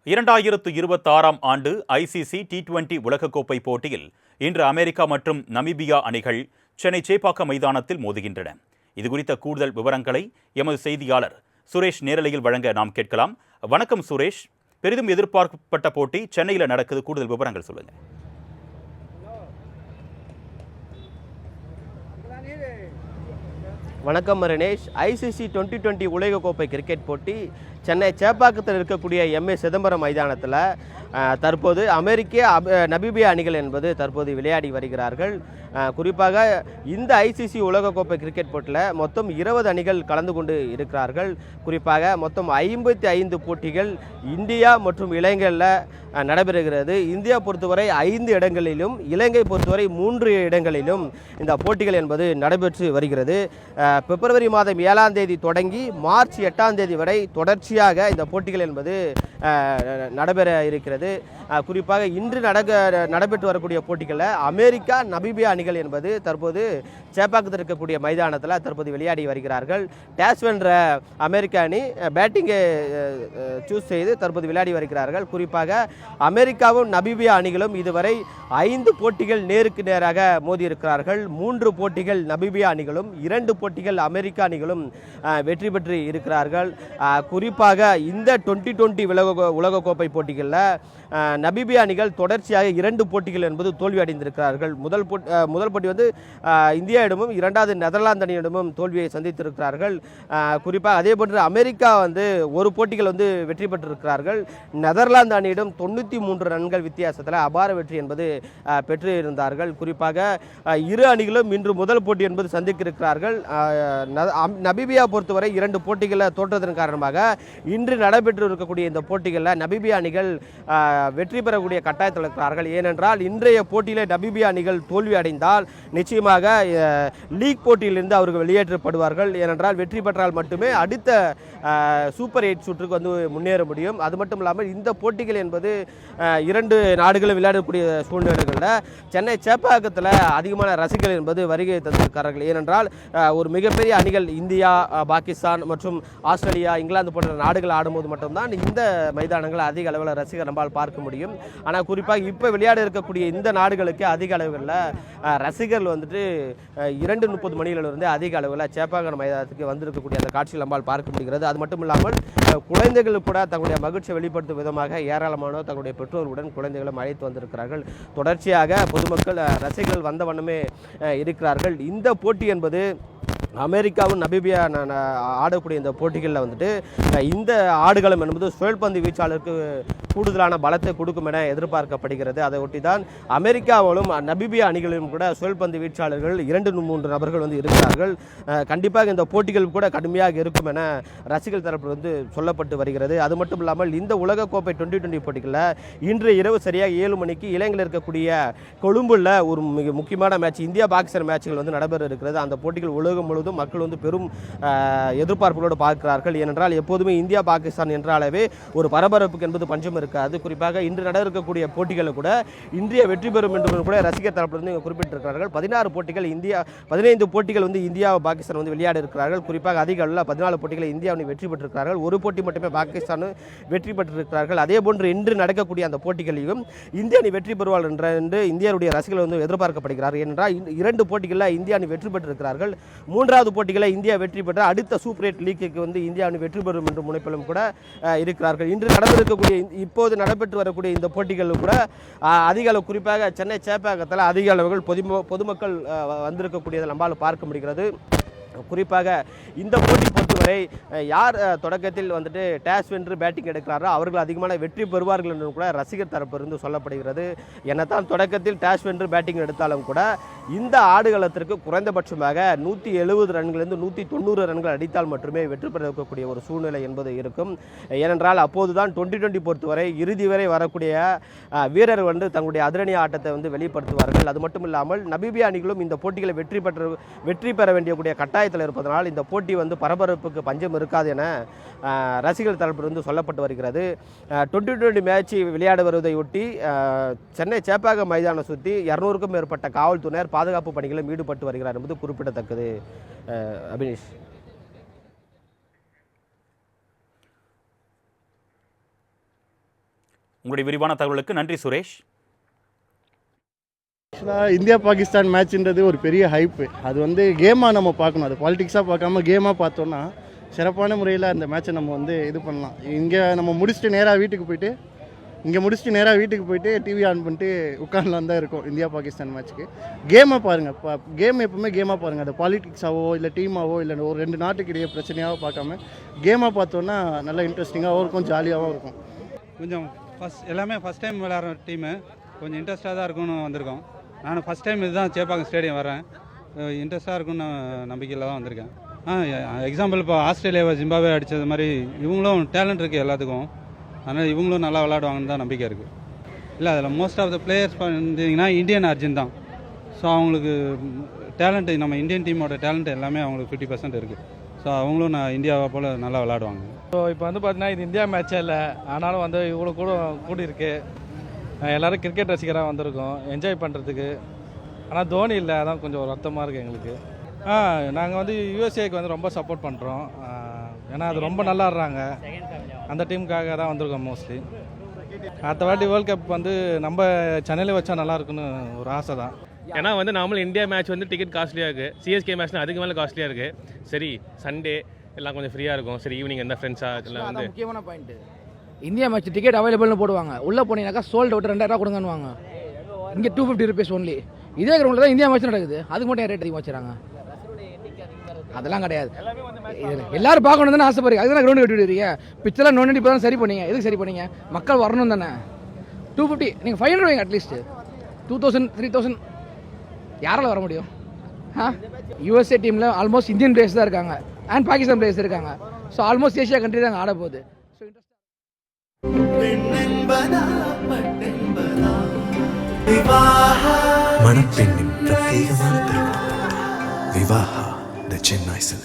2026ஆம் ஆண்டு ICC T20 உலகக்கோப்பை போட்டியில் இன்று அமெரிக்கா மற்றும் நமீபியா அணிகள் சென்னை சேப்பாக்கம் மைதானத்தில் மோதுகின்றன. இதுகுறித்த கூடுதல் விவரங்களை எமது செய்தியாளர் சுரேஷ் நேரலையில் வழங்க நாம் கேட்கலாம். வணக்கம் சுரேஷ், பெரிதும் எதிர்பார்க்கப்பட்ட போட்டி சென்னையில் நடக்குது, கூடுதல் விவரங்கள் சொல்லுங்க. வணக்கம் மரணேஷ். ஐசிசி 2020 உலகக்கோப்பை கிரிக்கெட் போட்டி சென்னை சேப்பாக்கத்தில் இருக்கக்கூடிய எம்ஏ சிதம்பரம் மைதானத்தில் தற்போது நமீபியா அணிகள் என்பது தற்போது விளையாடி வருகிறார்கள். குறிப்பாக இந்த ஐசிசி உலகக்கோப்பை கிரிக்கெட் போட்டியில் மொத்தம் 20 அணிகள் கலந்து கொண்டு இருக்கிறார்கள். குறிப்பாக மொத்தம் 55 போட்டிகள் இந்தியா மற்றும் இலங்கையில் நடைபெறுகிறது. இந்தியா பொறுத்தவரை 5 இடங்களிலும், இலங்கை பொறுத்தவரை 3 இடங்களிலும் இந்த போட்டிகள் என்பது நடைபெற்று வருகிறது. பிப்ரவரி மாதம் 7ஆம் தேதி தொடங்கி மார்ச் 8ஆம் தேதி வரை தொடர்ச்சியாக இந்த போட்டிகள் என்பது நடைபெற இருக்கிறது. குறிப்பாக இன்று நடைபெற்று வரக்கூடிய போட்டிகளில் அமெரிக்கா நமீபியா அணிகள் என்பது தற்போது சேப்பாக்கத்தில் இருக்கக்கூடிய மைதானத்தில் தற்போது விளையாடி வருகிறார்கள். டாஸ் வென்ற அமெரிக்க அணி பேட்டிங்கை சூஸ் செய்து தற்போது விளையாடி வருகிறார்கள். குறிப்பாக அமெரிக்காவும் நமீபியா அணிகளும் இதுவரை 5 போட்டிகள் நேருக்கு நேராக மோதியிருக்கிறார்கள். 3 போட்டிகள் நமீபியா அணிகளும் 2 போட்டிகள் அமெரிக்க அணிகளும் வெற்றி பெற்று இருக்கிறார்கள். குறிப்பாக இந்த 2020 உலகக்கோப்பை போட்டிகளில் நமீபியா அணிகள் தொடர்ச்சியாக 2 போட்டிகள் என்பது தோல்வி அடைந்திருக்கிறார்கள். முதல் போட்டி வந்து இந்தியாவிடமும், இரண்டாவது நெதர்லாந்து அணியிடமும் தோல்வியை சந்தித்திருக்கிறார்கள். குறிப்பாக அதே போன்று அமெரிக்கா வந்து 1 போட்டிகள் வந்து வெற்றி பெற்றிருக்கிறார்கள். நெதர்லாந்து அணியிடம் 93 ரன்கள் வித்தியாசத்தில் அபார வெற்றி என்பது பெற்று இருந்தார்கள். குறிப்பாக இரு அணிகளும் இன்று முதல் போட்டி என்பது சந்திக்க இருக்கிறார்கள். நமீபியா பொறுத்தவரை 2 போட்டிகளில் தோற்றதன் காரணமாக இன்று நடைபெற்று இருக்கக்கூடிய இந்த போட்டிகளில் நமீபியா அணிகள் வெற்றி பெறக்கூடிய கட்டாயத்தில் இருக்கிறார்கள். ஏனென்றால் இன்றைய போட்டியில் நமீபியா அணிகள் தோல்வி அடைந்தால் நிச்சயமாக லீக் போட்டியிலிருந்து அவர்கள் வெளியேற்றப்படுவார்கள். ஏனென்றால் வெற்றி பெற்றால் மட்டுமே அடுத்த சூப்பர் 8 சுற்றுக்கு வந்து முன்னேற முடியும். அது மட்டும் இல்லாமல் இந்த போட்டிகள் என்பது 2 நாடுகளும் விளையாடக்கூடிய சூழ்நிலைகளில் சென்னை சேப்பாக்கத்தில் அதிகமான ரசிகர்கள் என்பது வருகை தந்திருக்கிறார்கள். ஏனென்றால் ஒரு மிகப்பெரிய அணிகள் இந்தியா, பாகிஸ்தான் மற்றும் ஆஸ்திரேலியா, இங்கிலாந்து போன்ற நாடுகள் ஆடும்போது மட்டும்தான் இந்த மைதானங்கள் அதிக அளவில் ரசிகர் நம்மால் பார்க்க முடியும். ஆனால் குறிப்பாக இப்போ விளையாட இருக்கக்கூடிய இந்த நாடுகளுக்கு அதிக அளவில் ரசிகர்கள் வந்துட்டு 2:30 மணியிலிருந்து அதிக அளவில் சேப்பாக்கம் மைதானத்துக்கு வந்திருக்கக்கூடிய அந்த காட்சிகள் நம்மால் பார்க்க முடிகிறது. அது மட்டும் இல்லாமல் குழந்தைகள் கூட தங்களுடைய மகிழ்ச்சியை வெளிப்படுத்தும் விதமாக ஏராளமானோர் தங்களுடைய பெற்றோருடன் குழந்தைகளும் அழைத்து வந்திருக்கிறார்கள். தொடர்ச்சியாக பொதுமக்கள் ரசிகர்கள் வந்த வண்ணமே இருக்கிறார்கள். இந்த போட்டி என்பது அமெரிக்காவும் நமீபியா ஆடக்கூடிய இந்த போட்டிகளில் வந்துட்டு இந்த ஆடுகளம் என்பது சுழல்பந்து வீச்சாளருக்கு கூடுதலான பலத்தை கொடுக்கும் என எதிர்பார்க்கப்படுகிறது. அதை ஒட்டி தான் அமெரிக்காவிலும் நமீபியா அணிகளிலும் கூட சுழல்பந்து வீச்சாளர்கள் 2-3 நபர்கள் வந்து இருக்கிறார்கள். கண்டிப்பாக இந்த போட்டிகள் கூட கடுமையாக இருக்கும் என ரசிகர்கள் தரப்பு வந்து சொல்லப்பட்டு வருகிறது. அது மட்டும் இல்லாமல் இந்த உலகக்கோப்பை 2020 போட்டிகளில் இன்று இரவு சரியாக 7 மணிக்கு இலங்கையில் இருக்கக்கூடிய கொழும்புல ஒரு மிக முக்கியமான மேட்ச், இந்தியா பாகிஸ்தான் மேட்சுகள் வந்து நடைபெற இருக்கிறது. அந்த போட்டிகள் உலகம் முழுவதும் மக்கள் வந்து பெரும் எதிர்பார்ப்புகளோடு பார்க்கிறார்கள். ஏனென்றால் எப்போதுமே இந்தியா பாகிஸ்தான் என்றாலே ஒரு பரபரப்புக்கு என்பது பஞ்சம் இருக்காது. குறிப்பாக இன்று நடக்கக்கூடிய போட்டிகளில் கூட இந்தியா வெற்றி பெறும் என்று கூட ரசிகர் தரப்பிலிருந்து குறிப்பிட்டிருக்கிறார்கள். 16 போட்டிகள் இந்தியா, 15 போட்டிகள் வந்து இந்தியா பாகிஸ்தான் வந்து விளையாட இருக்கிறார்கள். குறிப்பாக அதிக அளவில் 14 போட்டிகளை இந்தியா வெற்றி பெற்றிருக்கிறார்கள். ஒரு போட்டி மட்டுமே பாகிஸ்தான் வெற்றி பெற்றிருக்கிறார்கள். அதே போன்று இன்று நடக்கக்கூடிய அந்த போட்டிகளையும் இந்தியா அணி வெற்றி பெறுவார் என்று இந்தியாவுடைய ரசிகர்கள் வந்து எதிர்பார்க்கப்படுகிறார்கள். ஏனென்றால் 2 போட்டிகளில் இந்தியா அணி வெற்றி பெற்றிருக்கிறார்கள். 3வது போட்டிகளை இந்தியா வெற்றி பெற்ற அடுத்த சூப்பர் 8 லீக்கு வந்து இந்தியா வெற்றி பெறும் என்ற முனைப்பிலும் கூட இருக்கிறார்கள். இன்று நடந்திருக்கக்கூடிய இப்போது நடைபெற்று வரக்கூடிய இந்த போட்டிகளில் கூட அதிக அளவு, குறிப்பாக சென்னை சேப்பாக்கத்தில் அதிக அளவுகள் பொதுமக்கள் வந்திருக்கக்கூடியதை நம்மால் பார்க்க முடிகிறது. குறிப்பாக இந்த போட்டி பொறுத்தவரை யார் தொடக்கத்தில் வந்துட்டு டாஸ் வென்று பேட்டிங் எடுக்கிறாரோ அவர்கள் அதிகமான வெற்றி பெறுவார்கள் என்று கூட ரசிகர் தரப்பிலிருந்து சொல்லப்படுகிறது. என்னத்தான் தொடக்கத்தில் டாஸ் வென்று பேட்டிங் எடுத்தாலும் கூட இந்த ஆடுகளத்திற்கு குறைந்தபட்சமாக 170 ரன்களிலிருந்து 190 ரன்கள் அடித்தால் மட்டுமே வெற்றி பெற இருக்கக்கூடிய ஒரு சூழ்நிலை என்பது இருக்கும். ஏனென்றால் அப்போதுதான் 2020 பொறுத்தவரை இறுதி வரை வரக்கூடிய வீரர் வந்து தங்களுடைய அதிரடி ஆட்டத்தை வந்து வெளிப்படுத்துவார்கள். அது மட்டும் இல்லாமல் நமீபியா அணிகளும் இந்த போட்டிகளை வெற்றி பெற வேண்டிய கட்டாய இருப்பதனால் இந்த போட்டி வந்து பரபரப்புக்கு பஞ்சம் இருக்காது என ரசிகர்கள் தரப்பிலிருந்து சொல்லப்பட்டு வருகிறது. 2020 மேட்ச் விளையாட வருவதையொட்டி சென்னை சேப்பாக்கம் மைதானம் சுற்றி 200க்கும் மேற்பட்ட காவல்துறையினர் பாதுகாப்பு பணிகளில் ஈடுபட்டு வருகிறார் என்பது குறிப்பிடத்தக்கது. அபினேஷ். உங்களுடைய விரிவான தகவலுக்கு நன்றி சுரேஷ். ஆக்சுவலாக இந்தியா பாகிஸ்தான் மேட்ச்ன்றது ஒரு பெரிய ஹைப்பு. அது வந்து கேமாக நம்ம பார்க்கணும். அது பாலிடிக்ஸாக பார்க்காம கேமாக பார்த்தோன்னா சிறப்பான முறையில் அந்த மேட்ச்சை நம்ம வந்து இது பண்ணலாம். இங்கே நம்ம முடிச்சுட்டு நேராக வீட்டுக்கு போயிட்டு டிவி ஆன் பண்ணிட்டு உட்கார்லாம் தான் இருக்கும் இந்தியா பாகிஸ்தான் மேட்ச்சுக்கு. கேமை பாருங்கள், கேம் எப்பவுமே கேமாக பாருங்கள். அது பாலிடிக்ஸாவோ இல்லை டீமாவோ இல்லை ஒரு ரெண்டு நாட்டுக்கு இடையே பிரச்சனையாகவோ பார்க்காம கேமாக பார்த்தோன்னா நல்லா இன்ட்ரெஸ்டிங்காகவும் இருக்கும், ஜாலியாகவும் இருக்கும். கொஞ்சம் எல்லாமே ஃபஸ்ட் டைம் விளையாடுற டீமு, கொஞ்சம் இன்ட்ரெஸ்ட்டாக தான் இருக்கும்னு வந்திருக்கோம். நான் ஃபஸ்ட் டைம் இதுதான் சேப்பாக்கம் ஸ்டேடியம் வரேன். இன்ட்ரெஸ்ட்டாக இருக்கும்னு நம்பிக்கையில் தான் வந்திருக்கேன். எக்ஸாம்பிள் இப்போ ஆஸ்திரேலியாவை ஜிம்பாவே அடித்தது மாதிரி இவங்களும் டேலண்ட் இருக்குது எல்லாத்துக்கும். அதனால் இவங்களும் நல்லா விளையாடுவாங்கன்னு தான் நம்பிக்கை இருக்குது. இல்லை அதில் மோஸ்ட் ஆஃப் த பிளேயர்ஸ் பார்த்தீங்கன்னா இந்தியன் ஆர்ஜின் தான். ஸோ அவங்களுக்கு டேலண்ட்டு, நம்ம இந்தியன் டீமோட டேலண்ட் எல்லாமே அவங்களுக்கு 50% இருக்குது. ஸோ அவங்களும் இந்தியாவை போல் நல்லா விளையாடுவாங்க. ஸோ இப்போ வந்து பார்த்தீங்கன்னா இது இந்தியா மேட்சே இல்லை, ஆனாலும் வந்து இவ்வளோ கூடி இருக்கு. எல்லோரும் கிரிக்கெட் ரசிகராக வந்திருக்கோம் என்ஜாய் பண்ணுறதுக்கு. ஆனால் தோனி இல்லை, அதான் கொஞ்சம் ஒரு வருத்தமாக இருக்குது எங்களுக்கு. நாங்கள் வந்து யூஎஸ்ஏக்கு வந்து ரொம்ப சப்போர்ட் பண்ணுறோம். ஏன்னா அது ரொம்ப நல்லா ஆடுறாங்க. அந்த டீமுக்காக தான் வந்திருக்கோம் மோஸ்ட்லி. அடுத்த வாட்டி வேர்ல்ட் கப் வந்து நம்ம சென்னையில் வச்சா நல்லா இருக்குன்னு ஒரு ஆசை தான். ஏன்னா வந்து நார்மல் இந்தியா மேட்ச் வந்து டிக்கெட் காஸ்ட்லியாக இருக்குது, சிஎஸ்கே மேட்ச்னா அதுக்கு மேலே காஸ்ட்லியாக இருக்குது. சரி சண்டே எல்லாம் கொஞ்சம் ஃப்ரீயாக இருக்கும். சரி ஈவினிங் எந்த ஃப்ரெண்ட்ஸாக இதெல்லாம் வந்து முக்கியமான பாயிண்ட்டு. இந்தியா மேட்ச் டிக்கெட் அவைலபிள்னு போடுவாங்க, உள்ளே போனீங்கன்னாக்கா சோல்ட் அவுட் 2000 கொடுங்கன்னுவாங்க. இங்கே 250 rupees ஒன்லி. இதே கிரௌண்டில் தான் இந்தியா மேட்ச் நடக்குது, அதுக்கு மட்டும் ரேட் அதிகமாக வச்சுறாங்க. அதெல்லாம் கிடையாது, எல்லாரும் பார்க்கணும் தானே ஆசைப்படுறீங்க. அதுதான் கிரௌண்டு கட்டி விடுறீங்க. பிச்செல்லாம் நோண்டி இப்போ தான் சரி பண்ணீங்க. எதுக்கு சரி பண்ணீங்க? மக்கள் வரணும் தானே. 250 நீங்கள் 500 வைங்க, அட்லீஸ்ட் 2000 3000 யாரால் வர முடியும்? யூஎஸ்ஏ டீமில் ஆல்மோஸ்ட் இந்தியன் பிளேயர்ஸ் தான் இருக்காங்க அண்ட் பாகிஸ்தான் பிளேயர்ஸ் இருக்காங்க. ஸோ ஆல்மோஸ்ட் ஏஷியா கண்ட்ரி தான் ஆட போகுது. ஸோ மணப்பெண்ணின் பிரத்யேகமான திருமணம் விவாஹா தி சென்னை சில்க்ஸ்.